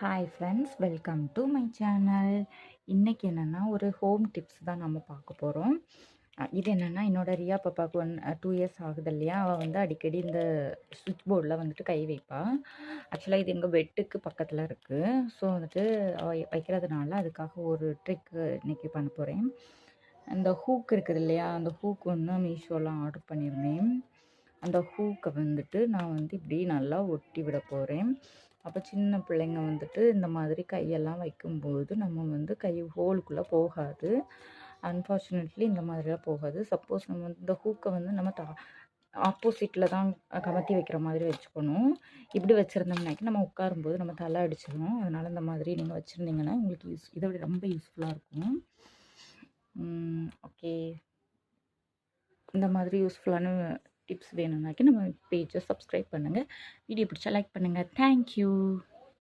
Hi friends, welcome to my channel. இன்றைக்கி என்னென்னா ஒரு ஹோம் டிப்ஸ் தான் நம்ம பார்க்க போகிறோம். இது என்னென்னா என்னோட ரியா பாப்பாவுக்கு 2 இயர்ஸ் ஆகுது இல்லையா. அவள் வந்து அடிக்கடி இந்த சுவிட்ச் போர்டில் வந்துட்டு கை வைப்பாள். ஆக்சுவலாக இது எங்கள் பெட்டுக்கு பக்கத்தில் இருக்குது. ஸோ வந்துட்டு அவள் வைக்கிறதுனால அதுக்காக ஒரு ட்ரிக்கு இன்றைக்கி பண்ண போகிறேன். அந்த ஹூக் இருக்குது இல்லையா, அந்த ஹூக் ஒன்று மீஷோவில் ஆர்டர் பண்ணியிருந்தேன். அந்த ஹூக்கை வந்துட்டு நான் வந்து இப்படி நல்லா ஒட்டி விட போகிறேன். அப்போ சின்ன பிள்ளைங்க வந்துட்டு இந்த மாதிரி கையெல்லாம் வைக்கும்போது நம்ம வந்து கை ஹோலுக்குள்ளே போகாது. அன்ஃபார்ச்சுனேட்லி இந்த மாதிரிலாம் போகாது. சப்போஸ் நம்ம வந்து இந்த ஹூக்கை வந்து நம்ம ஆப்போசிட்டில் தான் கமத்தி வைக்கிற மாதிரி வச்சுக்கணும். இப்படி வச்சுருந்தோம்னாக்கி நம்ம உட்காரும்போது நம்ம தலை அடிச்சிடும். அதனால் இந்த மாதிரி நீங்கள் வச்சுருந்தீங்கன்னா உங்களுக்கு இதை விட ரொம்ப யூஸ்ஃபுல்லாக இருக்கும். ஓகே, இந்த மாதிரி யூஸ்ஃபுல்லான டிப்ஸ் வேணும்னாக்கி நம்ம பேஜை சப்ஸ்கிரைப் பண்ணுங்கள். வீடியோ பிடிச்சா லைக் பண்ணுங்கள். தேங்க்யூ.